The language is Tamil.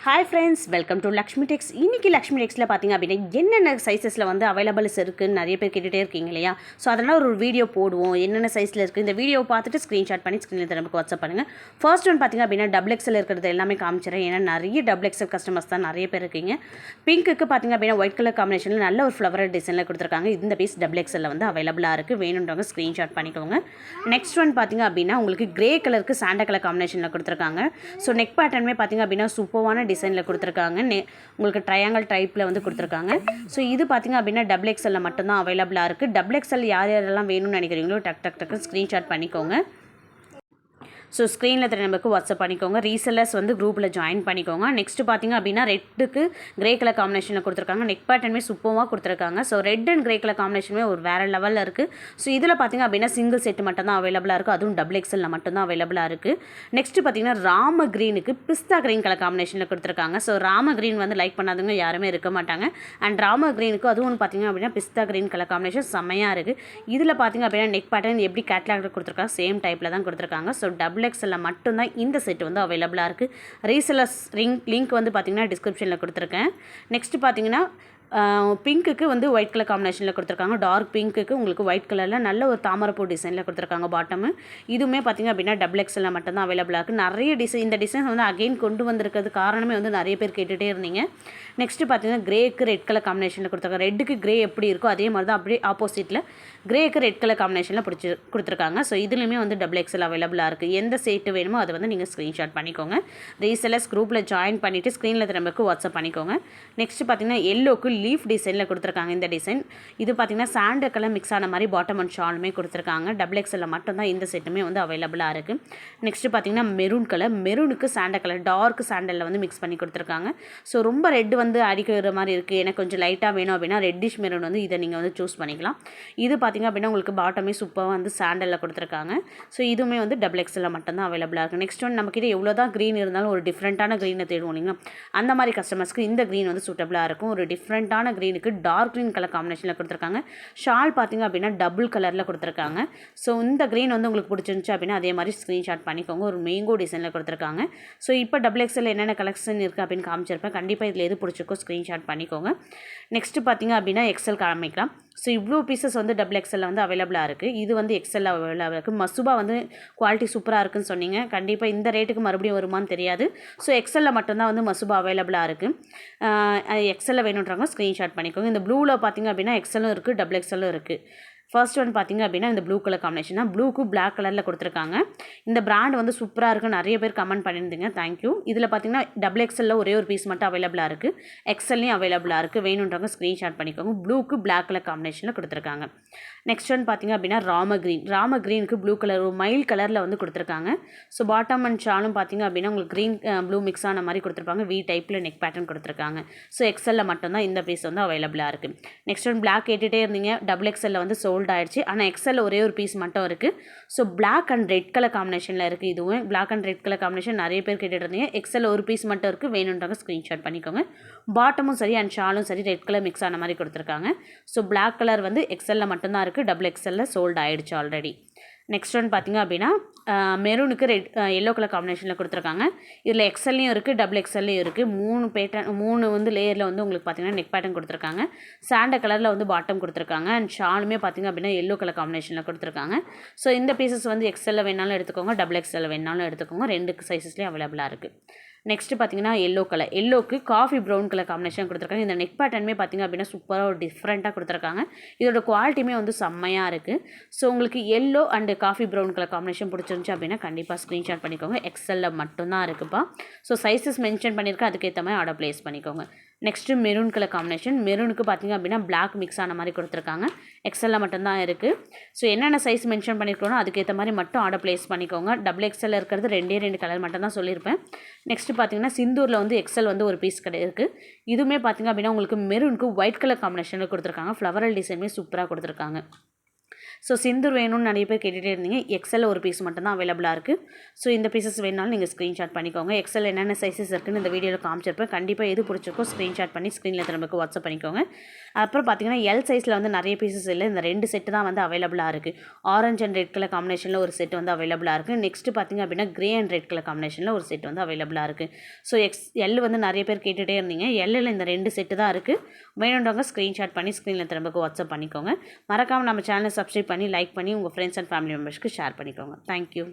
Hi friends, welcome to Lakshmi Tex. இன்றைக்கி லக்ஷ்மி டெக்ஸில் பார்த்திங்க அப்படின்னா என்னென்ன சைஸஸில் வந்து அவைலபிள்ஸ் இருக்குதுன்னு நிறைய பேர் கேட்டுகிட்டே இருக்கீங்க இல்லையா? ஸோ அதனால் ஒரு வீடியோ போடுவோம், என்னென்ன சைஸில் இருக்குது. இந்த வீடியோ பார்த்துட்டு ஸ்க்ரீன்ஷாட் பண்ணி ஸ்க்ரீனில் நமக்கு வாட்ஸ்அப் பண்ணுங்கள். ஃபர்ஸ்ட் ஒன் பார்த்திங்க அப்படின்னா டபுள் எக்ஸல் இருக்கிறது எல்லாமே காமிச்சிடறேன். ஏன்னா நிறைய டபுள் எக்ஸல் கஸ்டமர்ஸ் தான் நிறைய பேர் இருக்கீங்க. பிங்க்குக்கு பார்த்திங்க அப்படின்னா ஒயிட் கலர் காம்பினேஷனில் நல்ல ஒரு ஃப்ளவர் டிசைனில் கொடுத்துருக்காங்க. இந்த பீஸ் டபுள் எக்ஸலில் வந்து அவைலபிளாக இருக்குது. வேணுன்றவங்க ஸ்க்ரீன்ஷாட் பண்ணிக்கோங்க. நெக்ஸ்ட் ஒன் பார்த்திங்க அப்படின்னா உங்களுக்கு கிரே கலருக்கு சாண்டா கலர் காம்பினேஷனில் கொடுத்துருக்காங்க. ஸோ நெக் பேட்டர்னுமே பார்த்திங்க அப்படின்னா சூப்பரான டிசைனில் கொடுத்துருக்காங்க. உங்களுக்கு ட்ரையாங்கிள் டைப்பில் வந்து கொடுத்துருக்காங்க. ஸோ இது பார்த்திங்க அப்படின்னா டபுள் எக்ஸலில் மட்டும்தான் அவைலபிளாக இருக்குது. டபுள் எக்ஸல் யார் யாரெல்லாம் வேணும்னு நினைக்கிறீங்களோ டக்கு ஸ்க்ரீன்ஷாட் பண்ணிக்கோங்க. ஸோ ஸ்க்ரீனில் தெரிய நம்பருக்கு வாட்ஸ்அப் பண்ணிக்கோங்க. ரீசெல்லர்ஸ் வந்து குரூப்பில் ஜாயின் பண்ணிக்கோங்க. நெக்ஸ்ட்டு பார்த்திங்க அப்படின்னா ரெட்டுக்கு கிரே கலர் காம்பினேஷனில் கொடுத்துருக்காங்க. நெக் பேட்டர்னுமே சூப்பராக கொடுத்துருக்காங்க. So red and grey colour காம்பினேஷனுமே ஒரு வேறு லெவலில் இருக்குது. ஸோ இதில் பார்த்திங்க அப்படின்னா சிங்கிள் செட் மட்டும் தான் அவைலபிளாக இருக்குது. அதுவும் டபுள் எக்ஸலில் மட்டும்தான் அவைலபிளாக இருக்குது. நெக்ஸ்ட்டு பார்த்திங்கன்னா ராம க்ரீனுக்கு பிஸ்தா க்ரீன் கலர் காம்பினேஷனில் கொடுத்துருக்காங்க. ஸோ ராம க்ரீன் வந்து லைக் பண்ணாதவங்க யாருமே இருக்க மாட்டாங்க. அண்ட் ராம க்ரீனுக்கு அதுவும் பார்த்திங்க அப்படின்னா பிஸ்தா க்ரீன் கலர் காம்பினேஷன் செம்மையாக இருக்குது. இதில் பார்த்திங்க அப்படின்னா நெக் பேட்டர்ன் எப்படி கேட்லாகில் கொடுத்துருக்காங்க சேம் டைப்பில் தான் கொடுத்துருக்காங்க. ஸோ டபுள் எக்ஸலில் மட்டும்தான் இந்த செட் வந்து அவைலபிளாக இருக்குது. ரீசெல்லர்ஸ் லிங்க் வந்து பார்த்திங்கன்னா டிஸ்கிரிப்ஷனில் கொடுத்துருக்கேன். நெக்ஸ்ட்டு பார்த்திங்கன்னா பிங்க்குக்கு வந்து ஒயிட் கலர் காம்பினேஷனில் கொடுத்துருக்காங்க. டார்க் பிங்க்குக்கு உங்களுக்கு ஒயிட் கலரில் நல்ல ஒரு தாமரைப்பூ டிசைனில் கொடுத்துருக்காங்க பாட்டமு. இதுவுமே பார்த்திங்க அப்படின்னா டபுள் எக்ஸலில் மட்டும்தான் அவைலபிளாக இருக்குது. நிறைய இந்த டிசைன் வந்து அகெயின் கொண்டு வந்திருக்கிறது காரணமே வந்து நிறைய பேர் கேட்டுகிட்டே இருந்தீங்க. நெக்ஸ்ட்டு பார்த்திங்கன்னா கிரேக்கு ரெட் கலர் காம்பினேஷனில் கொடுத்துருக்காங்க. ரெட்டுக்கு கிரே எப்படி இருக்கோ அதே மாதிரி தான் அப்படியே ஆப்போசிட்டில் கிரேக்கு ரெட் கலர் காம்பினேஷனில் கொடுத்துருக்காங்க. ஸோ இதுலேயுமே வந்து டபுள் எக்ஸல் அவைலபிளாக இருக்குது. எந்த செட்டு வேணுமோ அதை வந்து நீங்கள் ஸ்க்ரீன்ஷாட் பண்ணிக்கோங்க. ரீசெல்லர்ஸ் குரூப்பில் ஜாயின் பண்ணிவிட்டு ஸ்க்ரீனில் திரும்பக்கு வாட்ஸ்அப் பண்ணிக்கோங்க. நெக்ஸ்ட்டு பார்த்திங்கன்னா எல்லோக்கு லீஃப் டிசைனில் கொடுத்துருக்காங்க. இந்த டிசைன் இது பார்த்திங்கன்னா சாண்டா கலர் மிக்ஸ் ஆன மாதிரி பாட்டம் அண்ட் ஷாலுமே கொடுத்துருக்காங்க. டபுள் எக்ஸலில் மட்டும்தான் இந்த செட்டுமே வந்து அவைலபிளாக இருக்குது. நெக்ஸ்ட்டு பார்த்திங்கன்னா மெரூன் கலர், மெரூனுக்கு சாண்டா கலர் டார்க் சாண்டலில் வந்து மிக்ஸ் பண்ணி கொடுத்துருக்காங்க. ஸோ ரொம்ப ரெட் வந்து அடிக்கிற மாதிரி இருக்குது, எனக்கு கொஞ்சம் லைட்டாக வேணும் அப்படின்னா ரெட்டிஷ் மெரூன் வந்து இதை நீங்கள் வந்து சூஸ் பண்ணிக்கலாம். இது பார்த்திங்க அப்படின்னா உங்களுக்கு பாட்டமே சூப்பராக வந்து சாண்டலில் கொடுத்துருக்காங்க. ஸோ இதுவுமே வந்து டபுள் எக்ஸலில் மட்டும்தான் அவைலபிளாக இருக்குது. நெக்ஸ்ட் ஒன் நம்மக்கிட்ட எவ்வளோ தான் க்ரீன் இருந்தாலும் ஒரு டிஃப்ரெண்ட்டான க்ரீனை தேடுவோம் இல்லைங்களா? அந்த மாதிரி கஸ்டமர்ஸ்க்கு இந்த க்ரீன் வந்து சூட்டபிளாக இருக்கும். ஒரு டிஃப்ரெண்ட்டான க்ரீனுக்கு டார்க் க்ரீன் கலர் காம்பினேஷனில் கொடுத்துருக்காங்க. ஷால் பார்த்திங்க அப்படின்னா டபுள் கலரில் கொடுத்துருக்காங்க. ஸோ இந்த க்ரீன் வந்து உங்களுக்கு பிடிச்சிருந்துச்சு அப்படின்னா அதே மாதிரி ஸ்க்ரீன்ஷாட் பண்ணிக்கோங்க. ஒரு மேங்கோ டிசைனில் கொடுத்துருக்காங்க. ஸோ இப்போ டபுள் எக்ஸல் என்னென்ன கலெக்ஷன் இருக்குது அப்படின்னு காமிச்சிருப்பேன். கண்டிப்பாக இதில் எது பிடிச்சிருக்கோ ஸ்க்ரீன்ஷாட் பண்ணிக்கோங்க. நெக்ஸ்ட்டு பார்த்திங்க அப்படின்னா எக்ஸல் காமிக்கலாம். ஸோ இவ்வளோ பீசஸ் வந்து டபுள் எக்ஸலில் வந்து அவைலபிளாக இருக்குது. இது வந்து எக்ஸலில் அவைலபிளாக இருக்குது. மசுபா வந்து குவாலிட்டி சூப்பராக இருக்குதுன்னு சொன்னீங்க. கண்டிப்பாக இந்த ரேட்டுக்கு மறுபடியும் வருமானு தெரியாது. ஸோ எக்ஸலில் மட்டும்தான் வந்து மசுபா அவைலபிளாக இருக்குது. எக்ஸலில் வேணுன்றவங்க ஸ்க்ரீன்ஷாட் பண்ணிக்கோங்க. இந்த ப்ளூவில் பார்த்திங்க அப்படின்னா எக்ஸலும் இருக்குது, டபுள் எக்ஸலும் இருக்குது. ஃபர்ஸ்ட் ஒன் பார்த்திங்க அப்படின்னா இந்த ப்ளூ கலர் காம்பினேஷன் தான். ப்ளூக்கு பிளாக் கலரில் கொடுத்துருக்காங்க. இந்த பிராண்ட் வந்து சூப்பராக இருக்குது. நிறைய பேர் கமெண்ட் பண்ணியிருந்தீங்க, தேங்க்யூ. இதில் பார்த்திங்கன்னா டபுள் எக்ஸலில் ஒரே ஒரு பீஸ் மட்டும் அவைலபிளாக இருக்குது. எக்ஸல்லையும் அவைலபிளாக இருக்குது. வேணுன்றவங்க ஸ்க்ரீன்ஷாட் பண்ணிக்கோங்க. ப்ளூக்கு பிளாக் கலர் காம்பினேஷனில் கொடுத்துருக்காங்க. நெக்ஸ்ட் ஒன் பார்த்திங்க அப்படின்னா ராம க்ரீனுக்கு ப்ளூ கலர் ஒரு மைல் கலரில் வந்து கொடுத்துருக்காங்க. ஸோ பாட்டம் அண்ட் ஷாலும் பார்த்திங்க அப்படின்னா உங்களுக்கு க்ரீன் ப்ளூ மிக்ஸ் ஆன மாதிரி கொடுத்துருப்பாங்க. வி டைப்பில் நெக் பேட்டர்ன் கொடுத்துருக்காங்க. ஸோ எக்ஸலில் மட்டும்தான் இந்த பீஸ் வந்து அவைலபிளாக இருக்குது. நெக்ஸ்ட் ஒன் பிளாக் கேட்டுகிட்டே இருந்தீங்க, டபுள் எக்ஸலில் வந்து சோல்ட் ஆயிடுச்சு. ஆனால் எக்ஸலில் ஒரே ஒரு பீஸ் மட்டும் இருக்குது. So black and red colour காம்பினேஷனில் இருக்குது. இதுவும் black and red colour combination நிறைய பேர் கேட்டுட்டு இருந்தீங்க. எக்ஸலில் ஒரு பீஸ் மட்டும் இருக்குது. வேணுன்றவங்க ஸ்க்ரீன்ஷாட் பண்ணிக்கோங்க. பாட்டமும் சரி அண்ட் ஷாலும் சரி ரெட் கலர் மிக்ஸ் ஆன மாதிரி கொடுத்துருக்காங்க. ஸோ பிளாக் கலர் வந்து எக்ஸலில் மட்டும்தான் இருக்குது. டபுள் எக்ஸலில் சோல்ட் ஆகிடுச்சு ஆல்ரெடி. நெக்ஸ்ட் ஒன் பார்த்திங்க அப்படின்னா மெரூனுக்கு ரெட் எல்லோ கலர் காம்பினேஷனில் கொடுத்துருக்காங்க. இதில் எக்ஸல்லையும் இருக்குது, டபுள் எக்ஸல்லையும் இருக்குது. மூணு வந்து லேயரில் வந்து உங்களுக்கு பார்த்திங்கன்னா நெக் பேட்டர்ன் கொடுத்துருக்காங்க. சாண்டா கலரில் வந்து பாட்டம் கொடுத்துருக்காங்க. அண்ட் ஷாலுமே பார்த்திங்க அப்படின்னா எல்லோ கலர் காம்பினேஷனில் கொடுத்துருக்காங்க. ஸோ இந்த பீசஸ் வந்து எக்ஸலில் வேணாலும் எடுத்துக்கோங்க, டபுள் எக்ஸலில் வேணாலும் எடுத்துக்கோங்க. ரெண்டு சைஸஸ்லேயும் அவைலபிளாக இருக்குது. நெக்ஸ்ட்டு பார்த்திங்கன்னா எல்லோ கலர், எல்லோக்கு காஃபி ப்ரௌன் கலர் காம்பினேஷன் கொடுத்துருக்காங்க. இந்த நெக் பேட்டர்னுமே பார்த்திங்க அப்படின்னா சூப்பராக ஒரு டிஃப்ரெண்ட்டாக கொடுத்துருக்காங்க. இதோட குவாலிட்டியுமே வந்து செம்மையாக இருக்குது. ஸோ உங்களுக்கு yellow and coffee brown colour combination பிடிச்சிருந்துச்சு அப்படின்னா கண்டிப்பாக ஸ்க்ரீன்ஷாட் பண்ணிக்கோங்க. எக்ஸலில் மட்டும்தான் இருக்குப்பா. ஸோ சைஸஸ் மென்ஷன் பண்ணியிருக்கேன், அதுக்கேற்ற மாதிரி ஆர்டர் ப்ளேஸ் பண்ணிக்கோங்க. நெக்ஸ்ட்டு மெரூன் கலர் காம்பினேஷன், மெரூனுக்கு பார்த்திங்க அப்படின்னா பிளாக் மிக்ஸ் ஆன மாதிரி கொடுத்துருக்காங்க. எக்ஸலில் மட்டும்தான் இருக்குது. ஸோ என்னென்ன சைஸ் மென்ஷன் பண்ணியிருக்கோனோ அதுக்கேற்ற மாதிரி மட்டும் ஆர்டர் ப்ளேஸ் பண்ணிக்கோங்க. டபுள் எக்ஸலில் இருக்கிறது ரெண்டு கலர் மட்டும் தான் சொல்லியிருப்பேன். நெக்ஸ்ட்டு பார்த்திங்கன்னா சிந்தூரில் வந்து எக்ஸல் வந்து ஒரு பீஸ் இருக்குது. இதுவுமே பார்த்திங்க அப்படின்னா உங்களுக்கு மெரூனுக்கு ஒயிட் கலர் காம்பினேஷனில் கொடுத்துருக்காங்க. ஃப்ளவரல் டிசைனுமே சூப்பராக கொடுத்துருக்காங்க. ஸோ சிந்தூர் வேணும்னு நிறைய பேர் கேட்டுகிட்டே இருந்தீங்க. எக்ஸல் ஒரு பீஸ் மட்டும் தான் அவைலபிளாக இருக்குது. ஸோ இந்த பீசஸ் வேணாலும் நீங்கள் ஸ்க்ரீன்ஷாட் பண்ணிக்கோங்க. எக்ஸல் என்னென்ன சைஸஸ் இருக்குன்னு இந்த வீடியோவில் காமிச்சிருப்பேன். கண்டிப்பாக எது பிடிச்சிருக்கோ ஸ்க்ரீன்ஷாட் பண்ணி ஸ்க்ரீனில் திரும்ப வாட்ஸ்அப் பண்ணிக்கோங்க. அப்புறம் பார்த்தீங்கன்னா எல் சைஸில் வந்து நிறைய பீசஸ் இல்லை, இந்த 2 செட்டு தான் வந்து அவைலபிளாக இருக்குது. ஆரஞ்ச் அண்ட் ரெட் கலர் காம்பினேஷனில் ஒரு செட் வந்து அவைலபிளாக இருக்குது. நெக்ஸ்ட்டு பார்த்திங்க அப்படின்னா கிரே அண்ட் ரெட் கலர் காம்பினேஷனில் ஒரு செட் வந்து அவைலபிளாக இருக்குது. ஸோ எல் வந்து நிறைய பேர் கேட்டுகிட்டே இருந்தீங்க. எல்லில் இந்த 2 செட்டு தான் இருக்குது. வேணுன்றவங்க ஸ்க்ரீன்ஷாட் பண்ணி ஸ்க்ரீனில் திரும்ப வாட்ஸ்அப் பண்ணிக்கோங்க. மறக்காமல் நம்ம சேனலை சப்ஸ்கிரைப் பண்ணி லைக் பண்ணி உங்கள் ஃப்ரெண்ட்ஸ் அண்ட் ஃபேமிலி மெம்பர்ஸ்க்கு ஷேர் பண்ணிக்கோங்க. தேங்க்யூ.